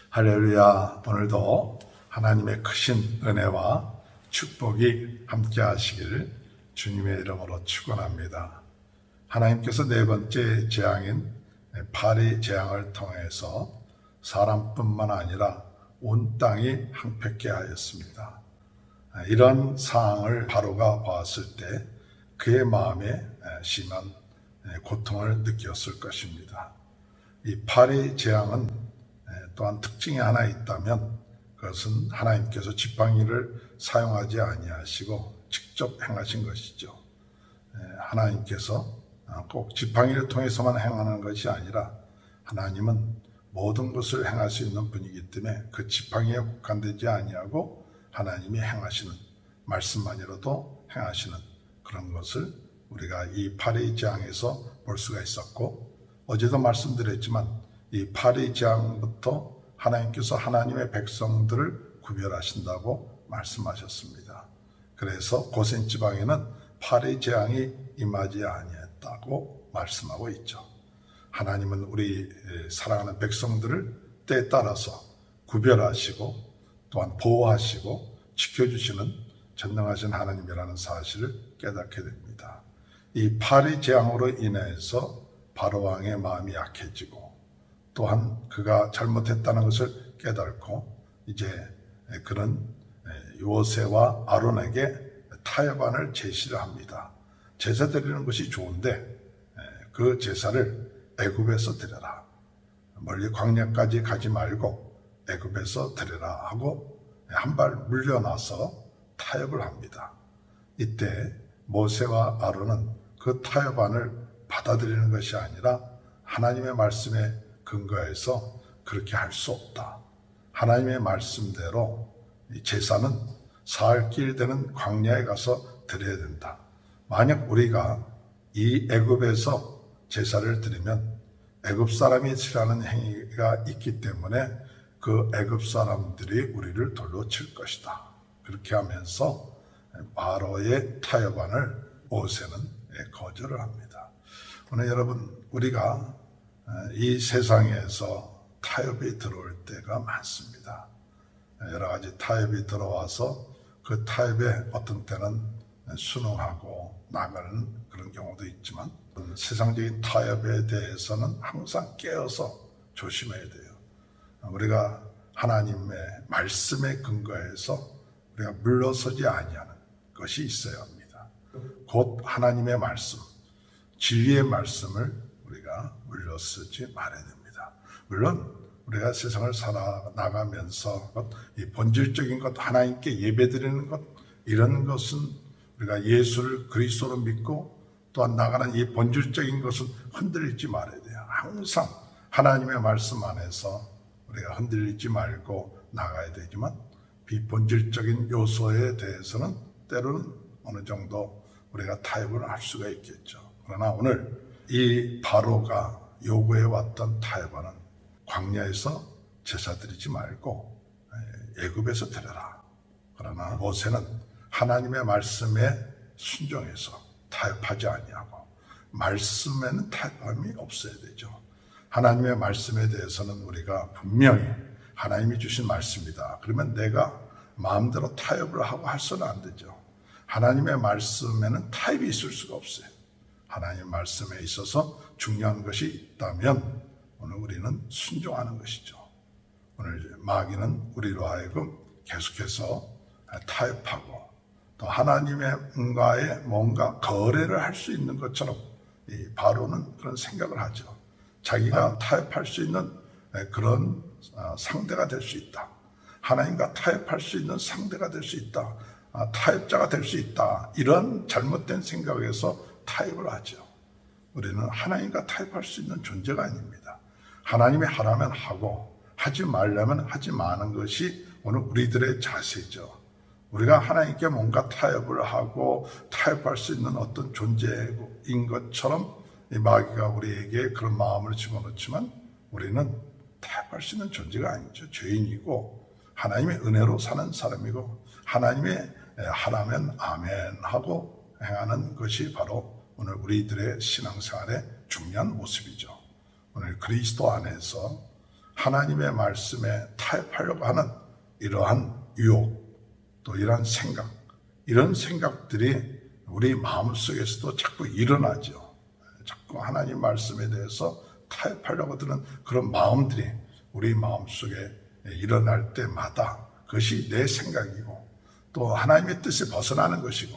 할렐루야. 오늘도 하나님의 크신 은혜와 축복이 함께 하시길 주님의 이름으로 축원합니다. 하나님께서 네 번째 재앙인 파리 재앙을 통해서 사람뿐만 아니라 온 땅이 황폐케 하였습니다. 이런 상황을 바로가 봤을 때 그의 마음에 심한 고통을 느꼈을 것입니다. 이 파리 재앙은 또한 특징이 하나 있다면 그것은 하나님께서 지팡이를 사용하지 아니하시고 직접 행하신 것이죠. 하나님께서 꼭 지팡이를 통해서만 행하는 것이 아니라 하나님은 모든 것을 행할 수 있는 분이기 때문에 그 지팡이에 국한되지 아니하고 하나님이 행하시는 말씀만으로도 행하시는 그런 것을 우리가 이 파리 재앙에서 볼 수가 있었고, 어제도 말씀드렸지만 이 파리 재앙부터 하나님께서 하나님의 백성들을 구별하신다고 말씀하셨습니다. 그래서 고센 지방에는 파리 재앙이 임하지 아니했다고 말씀하고 있죠. 하나님은 우리 사랑하는 백성들을 때에 따라서 구별하시고 또한 보호하시고 지켜주시는 전능하신 하나님이라는 사실을 깨닫게 됩니다. 이 파리 재앙으로 인해서 바로왕의 마음이 약해지고 또한 그가 잘못했다는 것을 깨닫고 이제 그는 요새와 아론에게 타협안을 제시를 합니다. 제사 드리는 것이 좋은데 그 제사를 애굽에서 드려라. 멀리 광야까지 가지 말고 애굽에서 드려라 하고 한 발 물러나서 타협을 합니다. 이때 모세와 아론은 그 타협안을 받아들이는 것이 아니라 하나님의 말씀에 근거해서 그렇게 할 수 없다. 하나님의 말씀대로 제사는 사흘 길 되는 광야에 가서 드려야 된다. 만약 우리가 이 애굽에서 제사를 드리면 애굽 사람이 치라는 행위가 있기 때문에 그 애굽 사람들이 우리를 돌로 칠 것이다. 그렇게 하면서 바로의 타협안을 모세는 거절을 합니다. 오늘 여러분, 우리가 이 세상에서 타협이 들어올 때가 많습니다. 여러 가지 타협이 들어와서 그 타협에 어떤 때는 순응하고 나가는 그런 경우도 있지만 세상적인 타협에 대해서는 항상 깨어서 조심해야 돼요. 우리가 하나님의 말씀에 근거해서 우리가 물러서지 아니하는 것이 있어야 합니다. 곧 하나님의 말씀, 진리의 말씀을 우리가 물러서지 말아야 됩니다. 물론 우리가 세상을 살아나가면서 이 본질적인 것, 하나님께 예배드리는 것, 이런 것은 우리가 예수를 그리스도로 믿고 또한 나가는 이 본질적인 것은 흔들리지 말아야 돼요. 항상 하나님의 말씀 안에서 우리가 흔들리지 말고 나가야 되지만 비본질적인 요소에 대해서는 때로는 어느 정도 우리가 타협을 할 수가 있겠죠. 그러나 오늘 이 바로가 요구해 왔던 타협안은 광야에서 제사 드리지 말고 애굽에서 드려라. 그러나 모세는 하나님의 말씀에 순종해서 타협하지 아니하고, 말씀에는 타협함이 없어야 되죠. 하나님의 말씀에 대해서는 우리가 분명히 하나님이 주신 말씀이다. 그러면 내가 마음대로 타협을 하고 할수는 안 되죠. 하나님의 말씀에는 타협이 있을 수가 없어요. 하나님의 말씀에 있어서 중요한 것이 있다면 오늘 우리는 순종하는 것이죠. 오늘 마귀는 우리로 하여금 계속해서 타협하고 또 하나님과의 뭔가 거래를 할 수 있는 것처럼 이 바로는 그런 생각을 하죠. 자기가 타협할 수 있는 그런 상대가 될 수 있다. 하나님과 타협할 수 있는 상대가 될 수 있다. 타협자가 될 수 있다. 이런 잘못된 생각에서 타협을 하죠. 우리는 하나님과 타협할 수 있는 존재가 아닙니다. 하나님이 하라면 하고 하지 말라면 하지 마는 것이 오늘 우리들의 자세죠. 우리가 하나님께 뭔가 타협을 하고 타협할 수 있는 어떤 존재인 것처럼 이 마귀가 우리에게 그런 마음을 집어넣지만 우리는 타협할 수 있는 존재가 아니죠. 죄인이고 하나님의 은혜로 사는 사람이고 하나님의 하라면 아멘 하고 행하는 것이 바로 오늘 우리들의 신앙생활의 중요한 모습이죠. 오늘 그리스도 안에서 하나님의 말씀에 타협하려고 하는 이러한 유혹, 또 이러한 생각, 이런 생각들이 우리 마음속에서도 자꾸 일어나죠. 자꾸 하나님 말씀에 대해서 타협하려고 드는 그런 마음들이 우리 마음속에 일어날 때마다 그것이 내 생각이고 또 하나님의 뜻에 벗어나는 것이고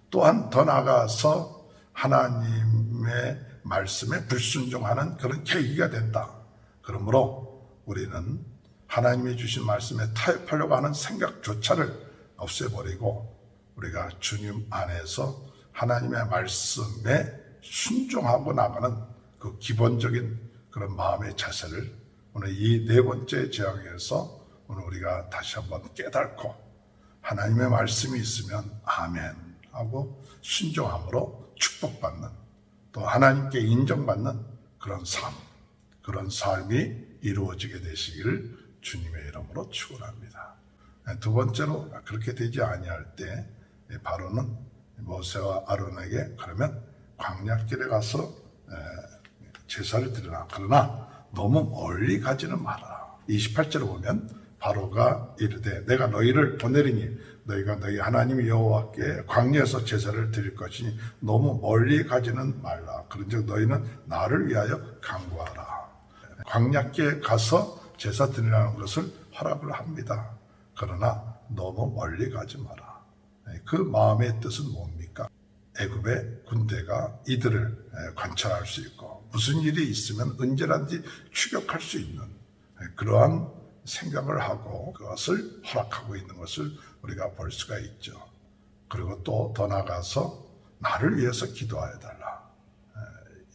또한 더 나아가서 하나님의 말씀에 불순종하는 그런 계기가 된다. 그러므로 우리는 하나님이 주신 말씀에 타협하려고 하는 생각조차를 없애버리고 우리가 주님 안에서 하나님의 말씀에 순종하고 나가는 그 기본적인 그런 마음의 자세를 오늘 이 네 번째 재앙에서 오늘 우리가 다시 한번 깨닫고 하나님의 말씀이 있으면 아멘 하고 순종함으로 축복받는 또 하나님께 인정받는 그런 삶, 그런 삶이 이루어지게 되시기를 주님의 이름으로 축원합니다. 두 번째로 그렇게 되지 아니할 때 바로는 모세와 아론에게 그러면 광야길에 가서 제사를 드리라. 그러나 너무 멀리 가지는 마라. 28절을 보면 바로가 이르되 내가 너희를 보내리니 너희가 너희 하나님 여호와께 광야에서 제사를 드릴 것이니 너무 멀리 가지는 말라. 그런즉 너희는 나를 위하여 간구하라. 광야길에 가서 제사 드리라는 것을 허락을 합니다. 그러나 너무 멀리 가지 마라. 그 마음의 뜻은 뭡니까? 애굽의 군대가 이들을 관찰할 수 있고 무슨 일이 있으면 언제든지 추격할 수 있는 그러한 생각을 하고 그것을 허락하고 있는 것을 우리가 볼 수가 있죠. 그리고 또 더 나아가서 나를 위해서 기도하여 달라.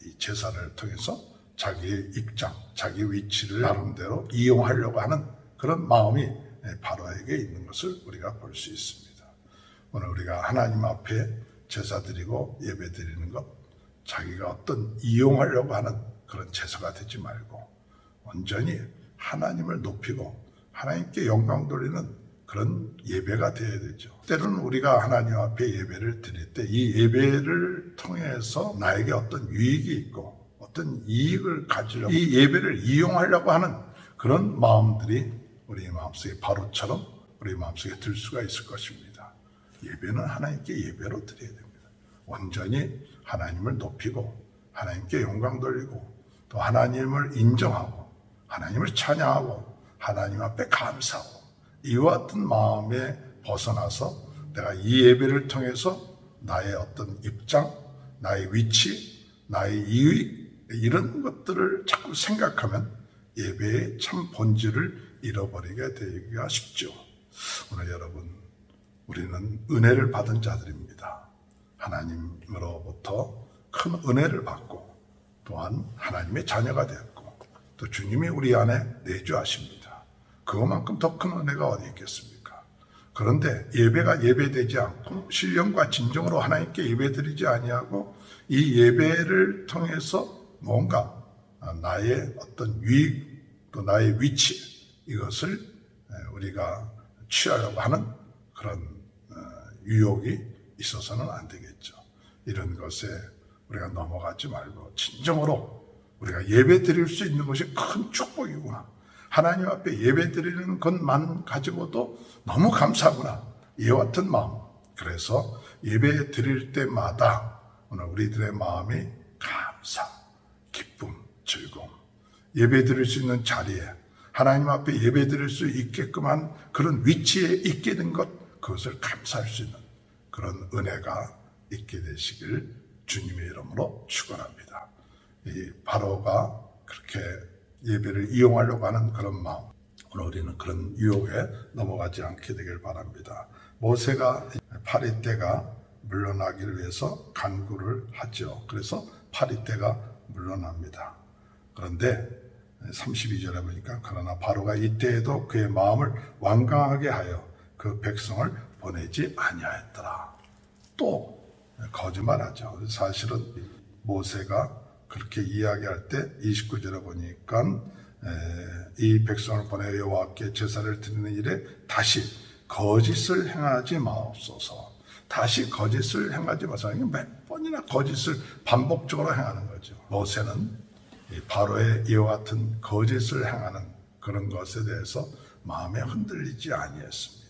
이 제사를 통해서 자기의 입장, 자기 위치를 나름대로 이용하려고 하는 그런 마음이 바로에게 있는 것을 우리가 볼 수 있습니다. 오늘 우리가 하나님 앞에 제사 드리고 예배 드리는 것, 자기가 어떤 이용하려고 하는 그런 제사가 되지 말고 온전히 하나님을 높이고 하나님께 영광 돌리는 그런 예배가 되어야 되죠. 때로는 우리가 하나님 앞에 예배를 드릴 때 이 예배를 통해서 나에게 어떤 유익이 있고 어떤 이익을 가지려고 이 예배를 이용하려고 하는 그런 마음들이 우리 마음속에 바로처럼 우리 마음속에 들 수가 있을 것입니다. 예배는 하나님께 예배로 드려야 됩니다. 온전히 하나님을 높이고 하나님께 영광 돌리고 또 하나님을 인정하고 하나님을 찬양하고 하나님 앞에 감사하고 이와 같은 마음에 벗어나서 내가 이 예배를 통해서 나의 어떤 입장, 나의 위치, 나의 이익 이런 것들을 자꾸 생각하면 예배의 참 본질을 잃어버리게 되기가 쉽죠. 오늘 여러분 우리는 은혜를 받은 자들입니다. 하나님으로부터 큰 은혜를 받고 또한 하나님의 자녀가 되었고 또 주님이 우리 안에 내주하십니다. 그것만큼 더 큰 은혜가 어디 있겠습니까? 그런데 예배가 예배되지 않고 신령과 진정으로 하나님께 예배드리지 아니하고 이 예배를 통해서 뭔가 나의 어떤 유익 또 나의 위치 이것을 우리가 취하려고 하는 그런 유혹이 있어서는 안 되겠죠. 이런 것에 우리가 넘어가지 말고 진정으로 우리가 예배 드릴 수 있는 것이 큰 축복이구나. 하나님 앞에 예배 드리는 것만 가지고도 너무 감사하구나. 이와 같은 마음. 그래서 예배 드릴 때마다 오늘 우리들의 마음이 감사, 기쁨, 즐거움. 예배 드릴 수 있는 자리에 하나님 앞에 예배 드릴 수 있게끔 한 그런 위치에 있게 된 것, 그것을 감사할 수 있는 그런 은혜가 있게 되시길 주님의 이름으로 축원합니다. 이 바로가 그렇게 예배를 이용하려고 하는 그런 마음, 오늘 우리는 그런 유혹에 넘어가지 않게 되길 바랍니다. 모세가 파리떼가 물러나기를 위해서 간구를 하죠. 그래서 파리떼가 물러납니다. 그런데 32절에 보니까 그러나 바로가 이때에도 그의 마음을 완강하게 하여 그 백성을 보내지 아니하였더라. 또 거짓말하죠. 사실은 모세가 그렇게 이야기할 때 29절에 보니까 이 백성을 보내 여호와께 제사를 드리는 일에 다시 거짓을 행하지 마옵소서. 다시 거짓을 행하지 마소서. 몇 번이나 거짓을 반복적으로 행하는 거죠. 모세는 바로의 이와 같은 거짓을 행하는 그런 것에 대해서 마음에 흔들리지 아니했습니다.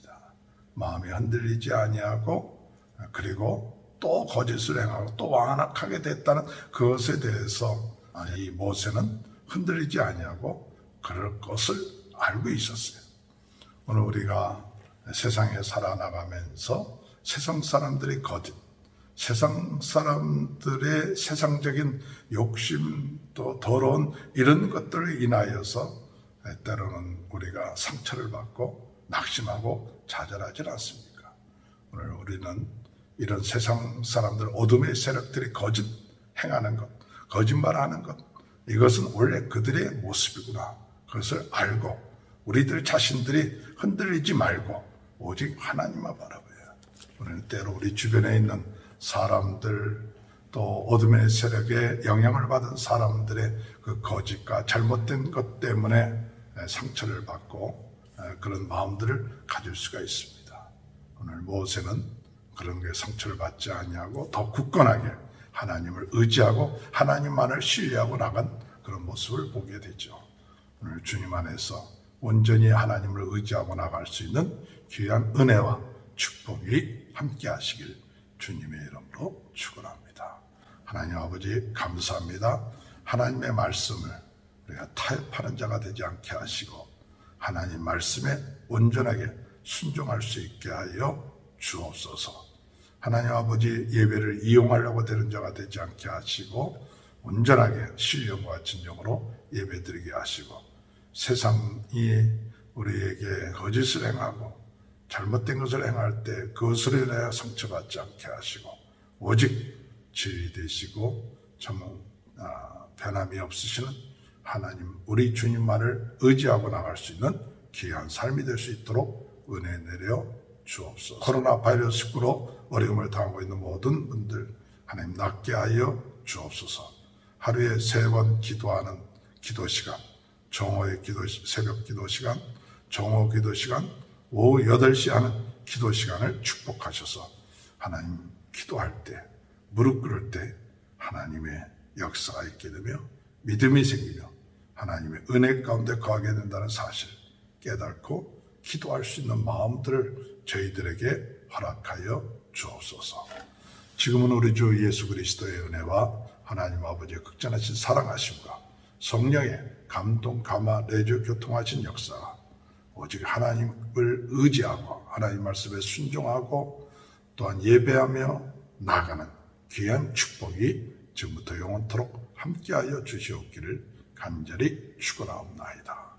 마음에 흔들리지 아니하고 그리고 또 거짓을 행하고 또 완악하게 됐다는 그것에 대해서 이 모세는 흔들리지 아니하고 그럴 것을 알고 있었어요. 오늘 우리가 세상에 살아나가면서 세상 사람들의 거짓, 세상 사람들의 세상적인 욕심 또 더러운 이런 것들을 인하여서 때로는 우리가 상처를 받고 낙심하고 좌절하지 않습니까? 오늘 우리는 이런 세상 사람들, 어둠의 세력들이 거짓 행하는 것, 거짓말하는 것, 이것은 원래 그들의 모습이구나. 그것을 알고 우리들 자신들이 흔들리지 말고 오직 하나님만 바라봐요. 우리는 때로 우리 주변에 있는 사람들 또 어둠의 세력에 영향을 받은 사람들의 그 거짓과 잘못된 것 때문에 상처를 받고 그런 마음들을 가질 수가 있습니다. 오늘 모세는 그런 게 상처를 받지 아니하고 더 굳건하게 하나님을 의지하고 하나님만을 신뢰하고 나간 그런 모습을 보게 되죠. 오늘 주님 안에서 온전히 하나님을 의지하고 나갈 수 있는 귀한 은혜와 축복이 함께 하시길 주님의 이름으로 축원합니다. 하나님 아버지 감사합니다. 하나님의 말씀을 우리가 타협하는 자가 되지 않게 하시고 하나님 말씀에 온전하게 순종할 수 있게 하여 주옵소서. 하나님 아버지 예배를 이용하려고 되는 자가 되지 않게 하시고 온전하게 신령과 진정으로 예배드리게 하시고 세상이 우리에게 거짓을 행하고 잘못된 것을 행할 때 그것으로 인하여 상처받지 않게 하시고 오직 진리 되시고 참 변함이 없으시는 하나님 우리 주님만을 의지하고 나갈 수 있는 귀한 삶이 될 수 있도록 은혜 내려 주옵소서. 코로나 바이러스19로 어려움을 당하고 있는 모든 분들 하나님 낫게 하여 주옵소서. 하루에 3번 기도하는 기도 시간, 정오의 기도, 새벽 기도 시간, 정오 기도 시간, 오후 8시 하는 기도 시간을 축복하셔서 하나님 기도할 때, 무릎 꿇을 때 하나님의 역사가 있게 되며 믿음이 생기며 하나님의 은혜 가운데 거하게 된다는 사실 깨닫고 기도할 수 있는 마음들을 저희들에게 허락하여 주옵소서. 지금은 우리 주 예수 그리스도의 은혜와 하나님 아버지의 극전하신 사랑하심과 성령의 감동, 감화, 내주, 교통하신 역사가 오직 하나님을 의지하고 하나님 말씀에 순종하고 또한 예배하며 나가는 귀한 축복이 지금부터 영원토록 함께하여 주시옵기를 간절히 축원하옵나이다.